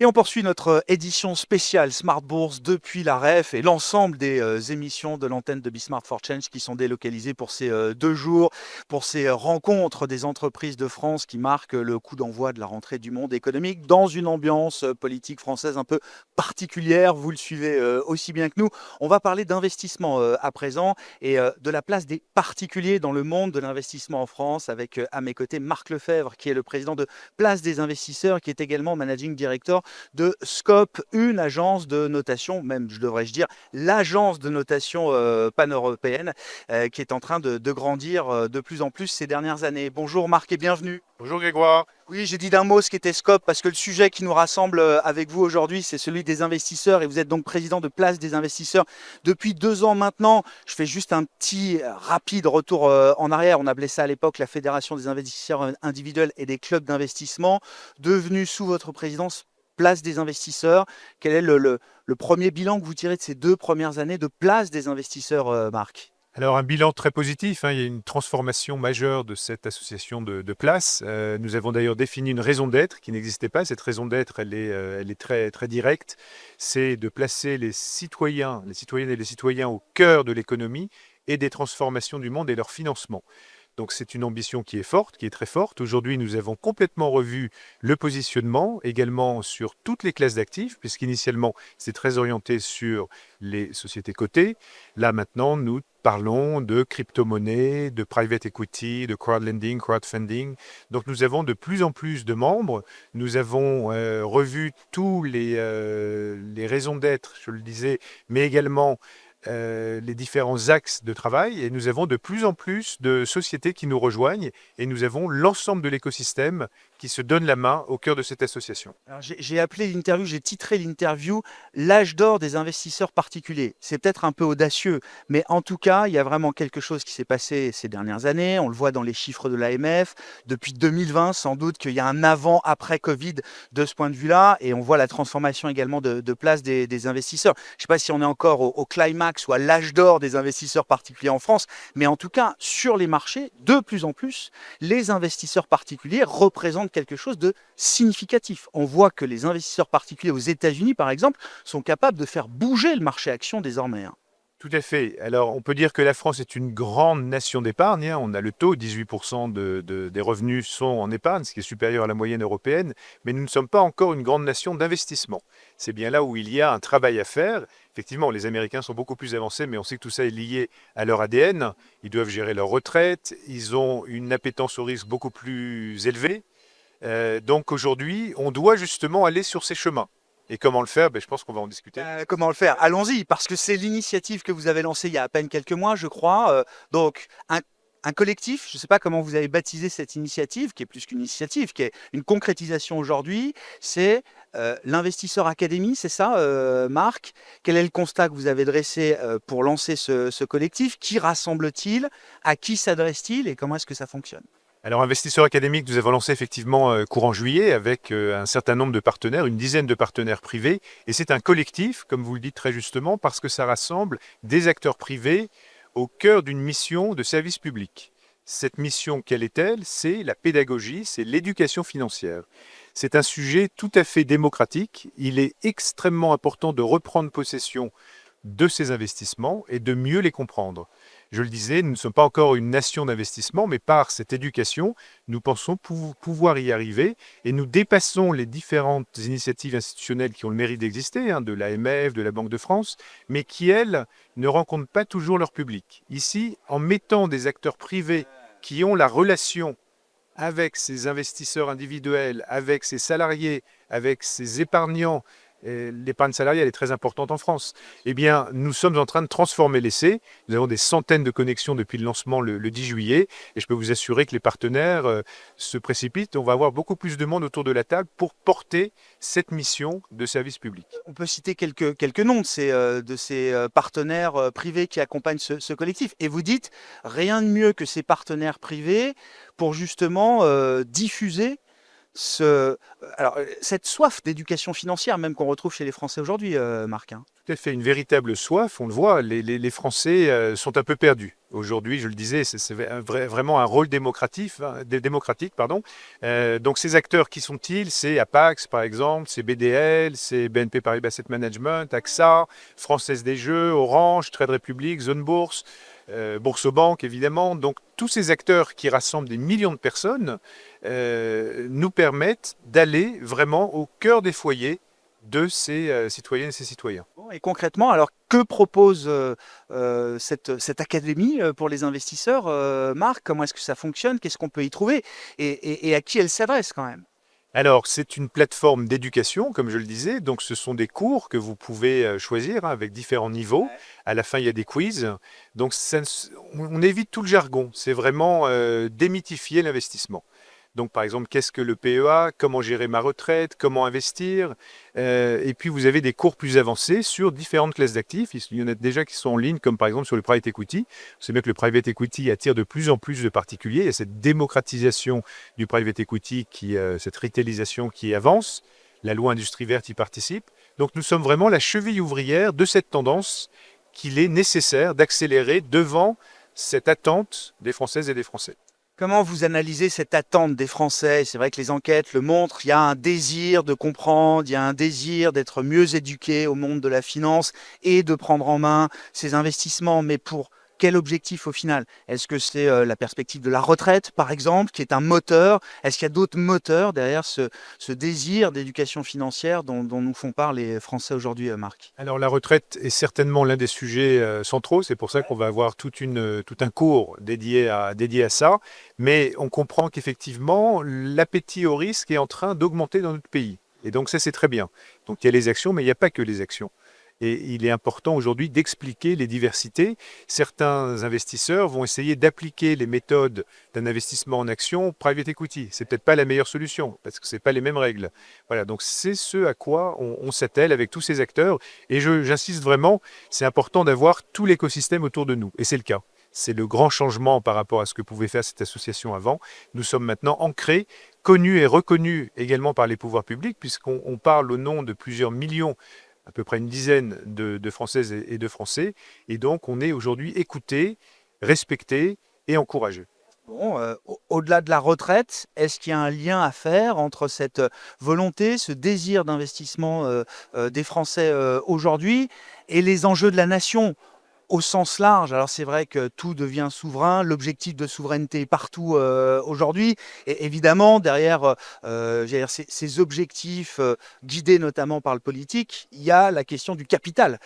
Et on poursuit notre édition spéciale Smart Bourse depuis la REF et l'ensemble des émissions de l'antenne de Smart for Change qui sont délocalisées pour ces 2 jours, pour ces rencontres des entreprises de France qui marquent le coup d'envoi de la rentrée du monde économique dans une ambiance politique française un peu particulière. Vous le suivez aussi bien que nous. On va parler d'investissement à présent et de la place des particuliers dans le monde de l'investissement en France avec à mes côtés Marc Lefebvre qui est le président de Place des investisseurs, qui est également managing director de Scope, une agence de notation, même je devrais-je dire l'agence de notation pan-européenne qui est en train de grandir de plus en plus ces dernières années. Bonjour Marc et bienvenue. Bonjour Grégoire. Oui, j'ai dit d'un mot ce qu'était Scope parce que le sujet qui nous rassemble avec vous aujourd'hui, c'est celui des investisseurs et vous êtes donc président de Place des investisseurs depuis 2 ans maintenant. Je fais juste un petit rapide retour en arrière. On appelait ça à l'époque la Fédération des investisseurs individuels et des clubs d'investissement, devenu sous votre présidence Place des investisseurs. Quel est le premier bilan que vous tirez de ces 2 premières années de Place des investisseurs, Marc? Alors un bilan très positif, il y a une transformation majeure de cette association de place. Nous avons d'ailleurs défini une raison d'être qui n'existait pas. Cette raison d'être, elle est très, très directe. C'est de placer les citoyennes et les citoyens au cœur de l'économie et des transformations du monde et leur financement. Donc c'est une ambition qui est forte, qui est très forte. Aujourd'hui, nous avons complètement revu le positionnement, également sur toutes les classes d'actifs, puisqu'initialement, c'est très orienté sur les sociétés cotées. Là, maintenant, nous parlons de crypto-monnaies, de private equity, de crowdlending, crowdfunding. Donc nous avons de plus en plus de membres. Nous avons revu tous les raisons d'être, je le disais, mais également les différents axes de travail et nous avons de plus en plus de sociétés qui nous rejoignent et nous avons l'ensemble de l'écosystème qui se donne la main au cœur de cette association. Alors, j'ai appelé l'interview, j'ai titré l'interview l'âge d'or des investisseurs particuliers. C'est peut-être un peu audacieux, mais en tout cas, il y a vraiment quelque chose qui s'est passé ces dernières années. On le voit dans les chiffres de l'AMF. Depuis 2020, sans doute qu'il y a un avant-après Covid de ce point de vue-là, et on voit la transformation également de place des investisseurs. Je ne sais pas si on est encore au climax ou à l'âge d'or des investisseurs particuliers en France, mais en tout cas, sur les marchés, de plus en plus, les investisseurs particuliers représentent quelque chose de significatif. On voit que les investisseurs particuliers aux États-Unis, par exemple, sont capables de faire bouger le marché action désormais. Tout à fait. Alors, on peut dire que la France est une grande nation d'épargne. On a le taux, 18% des revenus sont en épargne, ce qui est supérieur à la moyenne européenne, mais nous ne sommes pas encore une grande nation d'investissement. C'est bien là où il y a un travail à faire. Effectivement, les Américains sont beaucoup plus avancés, mais on sait que tout ça est lié à leur ADN. Ils doivent gérer leur retraite, ils ont une appétence au risque beaucoup plus élevée. Donc aujourd'hui, on doit justement aller sur ces chemins. Et comment le faire? Je pense qu'on va en discuter. Comment le faire? Allons-y, parce que c'est l'initiative que vous avez lancée il y a à peine quelques mois, je crois. Donc, un collectif, je ne sais pas comment vous avez baptisé cette initiative, qui est plus qu'une initiative, qui est une concrétisation aujourd'hui, c'est l'Investisseur Academy, c'est ça, Marc? Quel est le constat que vous avez dressé pour lancer ce collectif? Qui rassemble-t-il? À qui s'adresse-t-il? Et comment est-ce que ça fonctionne? Alors, Investisseurs Académiques, nous avons lancé effectivement courant juillet avec un certain nombre de partenaires, une dizaine de partenaires privés. Et c'est un collectif, comme vous le dites très justement, parce que ça rassemble des acteurs privés au cœur d'une mission de service public. Cette mission, quelle est-elle? C'est la pédagogie, c'est l'éducation financière. C'est un sujet tout à fait démocratique. Il est extrêmement important de reprendre possession de ces investissements et de mieux les comprendre. Je le disais, nous ne sommes pas encore une nation d'investissement, mais par cette éducation, nous pensons pouvoir y arriver et nous dépassons les différentes initiatives institutionnelles qui ont le mérite d'exister, de l'AMF, de la Banque de France, mais qui, elles, ne rencontrent pas toujours leur public. Ici, en mettant des acteurs privés qui ont la relation avec ces investisseurs individuels, avec ces salariés, avec ces épargnants, l'épargne salariale est très importante en France. Eh bien, nous sommes en train de transformer l'essai. Nous avons des centaines de connexions depuis le lancement le 10 juillet. Et je peux vous assurer que les partenaires se précipitent. On va avoir beaucoup plus de monde autour de la table pour porter cette mission de service public. On peut citer quelques noms de ces partenaires privés qui accompagnent ce collectif. Et vous dites, rien de mieux que ces partenaires privés pour justement diffuser cette soif d'éducation financière, même qu'on retrouve chez les Français aujourd'hui, Marc. Tout à fait, une véritable soif, on le voit, les Français sont un peu perdus. Aujourd'hui, je le disais, c'est vraiment un rôle démocratique, pardon. Donc ces acteurs, qui sont-ils? C'est Apax, par exemple, c'est BDL, c'est BNP Paribas Asset Management, AXA, Française des Jeux, Orange, Trade Republic, Zone Bourse, Boursobank, évidemment. Donc tous ces acteurs qui rassemblent des millions de personnes nous permettent d'aller vraiment au cœur des foyers de ces citoyennes et ces citoyens. Bon, et concrètement, alors que propose cette académie pour les investisseurs, Marc? Comment est-ce que ça fonctionne? Qu'est-ce qu'on peut y trouver? Et à qui elle s'adresse quand même? Alors, c'est une plateforme d'éducation, comme je le disais. Donc, ce sont des cours que vous pouvez choisir, hein, avec différents niveaux. Ouais. À la fin, il y a des quiz. Donc, on évite tout le jargon. C'est vraiment démythifier l'investissement. Donc, par exemple, qu'est-ce que le PEA? Comment gérer ma retraite? Comment investir? Et puis, vous avez des cours plus avancés sur différentes classes d'actifs. Il y en a déjà qui sont en ligne, comme par exemple sur le private equity. Vous savez bien que le private equity attire de plus en plus de particuliers. Il y a cette démocratisation du private equity, cette retailisation qui avance. La loi industrie verte y participe. Donc, nous sommes vraiment la cheville ouvrière de cette tendance qu'il est nécessaire d'accélérer devant cette attente des Françaises et des Français. Comment vous analysez cette attente des Français? C'est vrai que les enquêtes le montrent, il y a un désir de comprendre, il y a un désir d'être mieux éduqué au monde de la finance et de prendre en main ces investissements. Mais pour quel objectif au final? Est-ce que c'est la perspective de la retraite, par exemple, qui est un moteur? Est-ce qu'il y a d'autres moteurs derrière ce désir d'éducation financière dont nous font part les Français aujourd'hui, Marc? Alors la retraite est certainement l'un des sujets centraux, c'est pour ça qu'on va avoir tout un cours dédié à ça, mais on comprend qu'effectivement l'appétit au risque est en train d'augmenter dans notre pays. Et donc ça c'est très bien. Donc il y a les actions, mais il n'y a pas que les actions. Et il est important aujourd'hui d'expliquer les diversités. Certains investisseurs vont essayer d'appliquer les méthodes d'un investissement en action private equity. C'est peut-être pas la meilleure solution parce que c'est pas les mêmes règles. Voilà, donc c'est ce à quoi on s'attelle avec tous ces acteurs. Et j'insiste vraiment, c'est important d'avoir tout l'écosystème autour de nous. Et c'est le cas. C'est le grand changement par rapport à ce que pouvait faire cette association avant. Nous sommes maintenant ancrés, connus et reconnus également par les pouvoirs publics, puisqu'on parle au nom de plusieurs millions, à peu près une dizaine de Françaises et de Français. Et donc, on est aujourd'hui écouté, respecté et encouragé. Bon, au-delà de la retraite, est-ce qu'il y a un lien à faire entre cette volonté, ce désir d'investissement des Français aujourd'hui et les enjeux de la nation? Au sens large, alors c'est vrai que tout devient souverain, l'objectif de souveraineté est partout aujourd'hui. Et évidemment, derrière, j'allais dire, ces objectifs guidés notamment par le politique, il y a la question du capital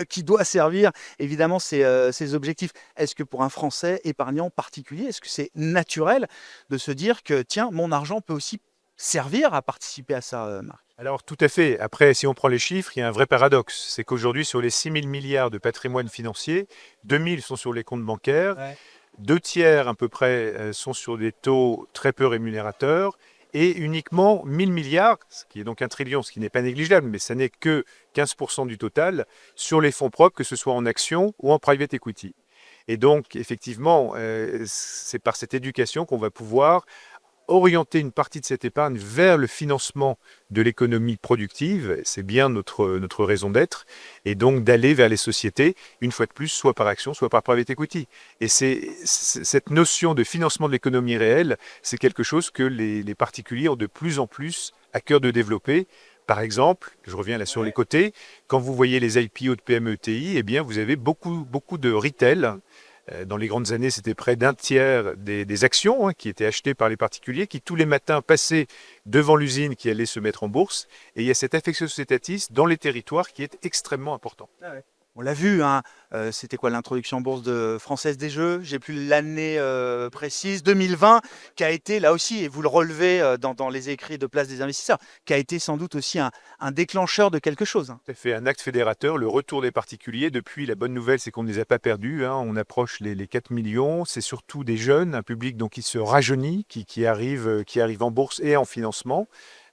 qui doit servir évidemment ces objectifs. Est-ce que pour un Français épargnant particulier, est-ce que c'est naturel de se dire que tiens, mon argent peut aussi servir à participer à ça, Marc? Alors tout à fait. Après, si on prend les chiffres, il y a un vrai paradoxe. C'est qu'aujourd'hui, sur les 6 000 milliards de patrimoine financier, 2 000 sont sur les comptes bancaires, Ouais. 2 tiers à peu près sont sur des taux très peu rémunérateurs, et uniquement 1 000 milliards, ce qui est donc 1 trillion, ce qui n'est pas négligeable, mais ça n'est que 15% du total, sur les fonds propres, que ce soit en actions ou en private equity. Et donc, effectivement, c'est par cette éducation qu'on va pouvoir orienter une partie de cette épargne vers le financement de l'économie productive, c'est bien notre raison d'être, et donc d'aller vers les sociétés, une fois de plus, soit par action, soit par private equity. Et cette notion de financement de l'économie réelle, c'est quelque chose que les particuliers ont de plus en plus à cœur de développer. Par exemple, je reviens là sur les côtés, quand vous voyez les IPO de PME ETI, eh bien vous avez beaucoup de retail. Dans les grandes années, c'était près d'un tiers des actions, hein, qui étaient achetées par les particuliers, qui tous les matins passaient devant l'usine qui allait se mettre en bourse. Et il y a cet affectio societatis dans les territoires qui est extrêmement important. Ah ouais. On l'a vu, hein, c'était quoi l'introduction en bourse de Française des Jeux? J'ai plus l'année précise, 2020, qui a été là aussi, et vous le relevez dans les écrits de Place des investisseurs, qui a été sans doute aussi un déclencheur de quelque chose, hein. Ça fait un acte fédérateur, le retour des particuliers. Depuis, la bonne nouvelle, c'est qu'on ne les a pas perdus, hein. On approche les 4 millions. C'est surtout des jeunes, un public donc, qui se rajeunit, qui arrive en bourse et en financement.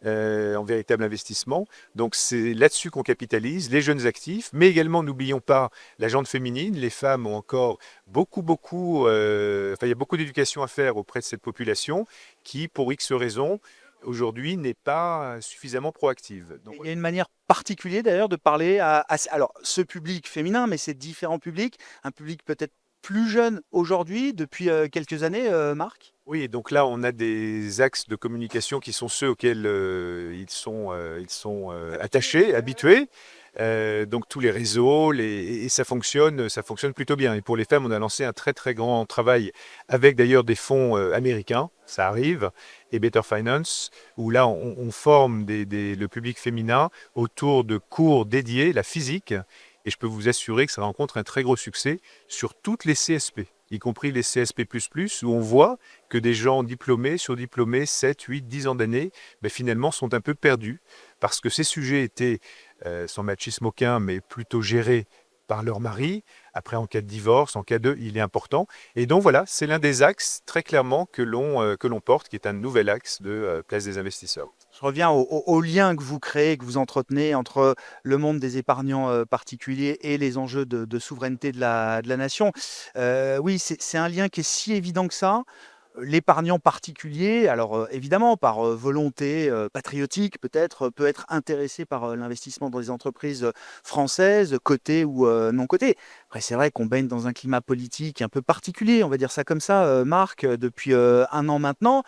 En véritable investissement. Donc c'est là-dessus qu'on capitalise, les jeunes actifs, mais également n'oublions pas la gente féminine. Les femmes ont encore il y a beaucoup d'éducation à faire auprès de cette population qui, pour X raisons, aujourd'hui n'est pas suffisamment proactive. Donc, Il y a une manière particulière d'ailleurs de parler alors, ce public féminin, mais ces différents publics, un public peut-être plus jeune aujourd'hui depuis quelques années, Marc? Oui, et donc là, on a des axes de communication qui sont ceux auxquels ils sont attachés, habitués. Donc tous les réseaux, et ça fonctionne plutôt bien. Et pour les femmes, on a lancé un très très grand travail avec d'ailleurs des fonds américains, ça arrive, et Better Finance, où là on forme le public féminin autour de cours dédiés, la physique, et je peux vous assurer que ça rencontre un très gros succès sur toutes les CSP, y compris les CSP++, où on voit que des gens diplômés, surdiplômés, 7, 8, 10 ans d'années, ben, finalement sont un peu perdus parce que ces sujets étaient, sans machisme aucun, mais plutôt gérés par leur mari. Après, en cas de divorce, en cas de, il est important. Et donc voilà, c'est l'un des axes très clairement que l'on porte, qui est un nouvel axe de Place des investisseurs. Je reviens au lien que vous créez, que vous entretenez entre le monde des épargnants particuliers et les enjeux de souveraineté de la nation. Oui, c'est un lien qui est si évident que ça. L'épargnant particulier, alors évidemment par volonté patriotique peut-être, peut être intéressé par l'investissement dans les entreprises françaises, cotées ou non cotées. Après, c'est vrai qu'on baigne dans un climat politique un peu particulier, on va dire ça comme ça, Marc, depuis 1 an maintenant.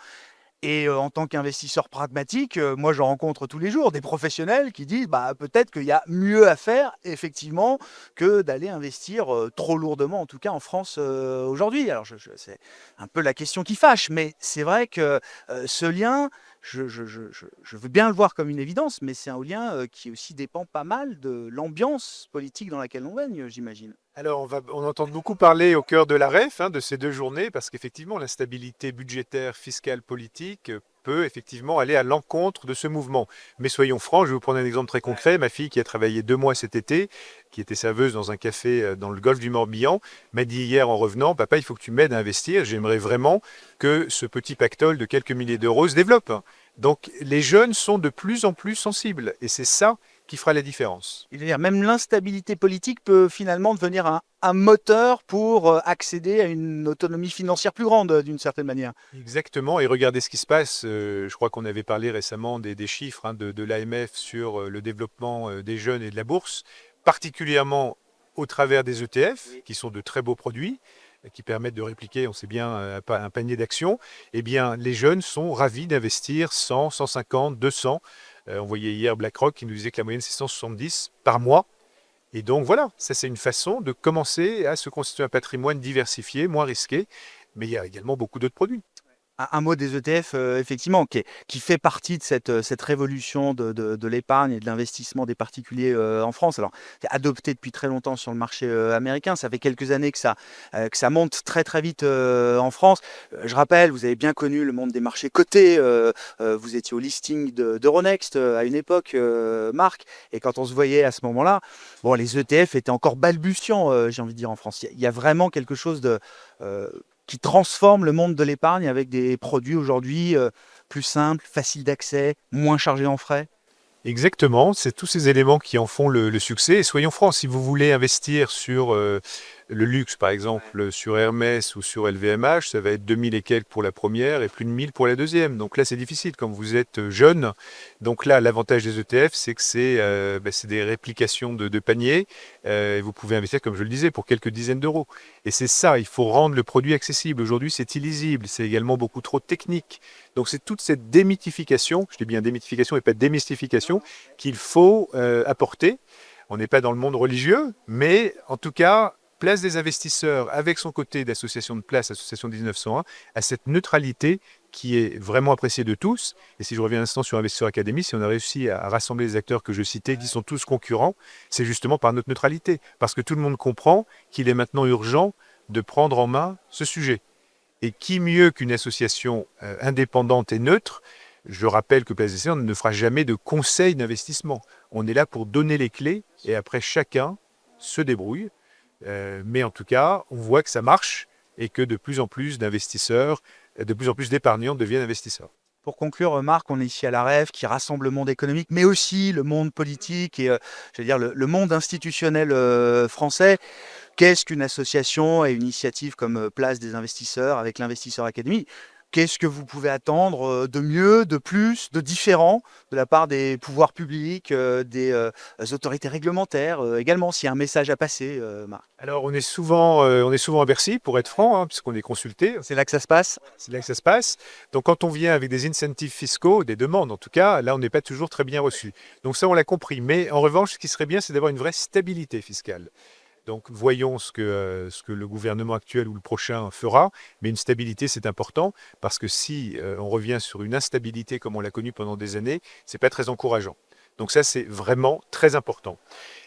Et en tant qu'investisseur pragmatique, moi, je rencontre tous les jours des professionnels qui disent: «Bah, peut-être qu'il y a mieux à faire, effectivement, que d'aller investir, trop lourdement, en tout cas en France, aujourd'hui». Alors je c'est un peu la question qui fâche, mais c'est vrai que, ce lien, je veux bien le voir comme une évidence, mais c'est un lien, qui aussi dépend pas mal de l'ambiance politique dans laquelle on baigne, j'imagine. Alors, on entend beaucoup parler au cœur de la REF, hein, de ces 2 journées, parce qu'effectivement, l'instabilité budgétaire, fiscale, politique peut effectivement aller à l'encontre de ce mouvement. Mais soyons francs, je vais vous prendre un exemple très concret. Ma fille, qui a travaillé 2 mois cet été, qui était serveuse dans un café dans le golfe du Morbihan, m'a dit hier en revenant: «Papa, il faut que tu m'aides à investir. J'aimerais vraiment que ce petit pactole de quelques milliers d'euros se développe». Donc, les jeunes sont de plus en plus sensibles, et c'est ça qui fera la différence. Je veux dire, même l'instabilité politique peut finalement devenir un moteur pour accéder à une autonomie financière plus grande, d'une certaine manière. Exactement, et regardez ce qui se passe. Je crois qu'on avait parlé récemment des chiffres, hein, de l'AMF sur le développement des jeunes et de la bourse, particulièrement au travers des ETF, Oui. qui sont de très beaux produits, qui permettent de répliquer, on sait bien, un panier d'actions. Eh bien, les jeunes sont ravis d'investir 100, 150, 200. On voyait hier BlackRock qui nous disait que la moyenne, c'est 170 par mois. Et donc voilà, ça c'est une façon de commencer à se constituer un patrimoine diversifié, moins risqué, mais il y a également beaucoup d'autres produits. Un mot des ETF, effectivement, qui fait partie de cette révolution de l'épargne et de l'investissement des particuliers, en France. Alors, c'est adopté depuis très longtemps sur le marché, américain. Ça fait quelques années que ça monte très, très vite, en France. Je rappelle, vous avez bien connu le monde des marchés cotés, vous étiez au listing d'Euronext, à une époque, Marc, et quand on se voyait à ce moment-là, bon, les ETF étaient encore balbutiants, j'ai envie de dire, en France. Il y a vraiment quelque chose heu qui transforme le monde de l'épargne avec des produits aujourd'hui plus simples, faciles d'accès, moins chargés en frais. Exactement, c'est tous ces éléments qui en font le succès. Et soyons francs, si vous voulez investir sur le luxe, par exemple, sur Hermès ou sur LVMH, ça va être 2000 et quelques pour la première et plus de 1000 pour la deuxième. Donc là, c'est difficile quand vous êtes jeune. Donc là, l'avantage des ETF, c'est que c'est des réplications de paniers. Et vous pouvez investir, comme je le disais, pour quelques dizaines d'euros. Et c'est ça, il faut rendre le produit accessible. Aujourd'hui, c'est illisible, c'est également beaucoup trop technique. Donc c'est toute cette démythification, je dis bien démythification et pas démystification, qu'il faut apporter. On n'est pas dans le monde religieux, mais en tout cas, Place des investisseurs, avec son côté d'association de place, association 1901, à cette neutralité qui est vraiment appréciée de tous. Et si je reviens un instant sur Investisseur Academy, si on a réussi à rassembler les acteurs que je citais, qui sont tous concurrents, c'est justement par notre neutralité. Parce que tout le monde comprend qu'il est maintenant urgent de prendre en main ce sujet. Et qui mieux qu'une association indépendante et neutre? Je rappelle que Place des investisseurs ne fera jamais de conseil d'investissement. On est là pour donner les clés et après chacun se débrouille. Mais en tout cas, on voit que ça marche et que de plus en plus d'investisseurs, de plus en plus d'épargnants deviennent investisseurs. Pour conclure, Marc, on est ici à la REF qui rassemble le monde économique, mais aussi le monde politique et je veux dire le monde institutionnel français. Qu'est-ce qu'une association et une initiative comme Place des investisseurs avec l'Investisseur Academy? Qu'est-ce que vous pouvez attendre de mieux, de plus, de différent de la part des pouvoirs publics, des autorités réglementaires également, s'il y a un message à passer, Marc? Alors on est souvent à Bercy, pour être franc, hein, puisqu'on est consulté. C'est là que ça se passe? C'est là que ça se passe. Donc quand on vient avec des incentives fiscaux, des demandes en tout cas, là on n'est pas toujours très bien reçu. Donc ça on l'a compris. Mais en revanche, ce qui serait bien, c'est d'avoir une vraie stabilité fiscale. Donc voyons ce que le gouvernement actuel ou le prochain fera, mais une stabilité c'est important parce que si on revient sur une instabilité comme on l'a connue pendant des années, c'est pas très encourageant. Donc ça c'est vraiment très important.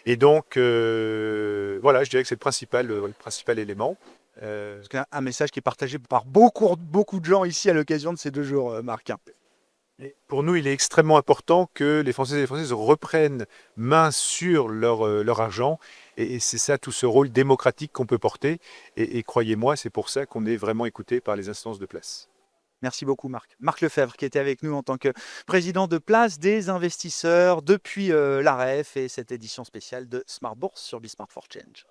Et donc voilà, je dirais que c'est le principal élément. Parce qu'un message qui est partagé par beaucoup de gens ici à l'occasion de ces 2 jours, Marc, hein. Et pour nous, il est extrêmement important que les Françaises et les Françaises reprennent main sur leur argent. Et c'est ça, tout ce rôle démocratique qu'on peut porter. Et croyez-moi, c'est pour ça qu'on est vraiment écouté par les instances de place. Merci beaucoup Marc. Marc Lefebvre qui était avec nous en tant que président de Place des investisseurs depuis l'AREF et cette édition spéciale de Smart Bourse sur Bismart for Change.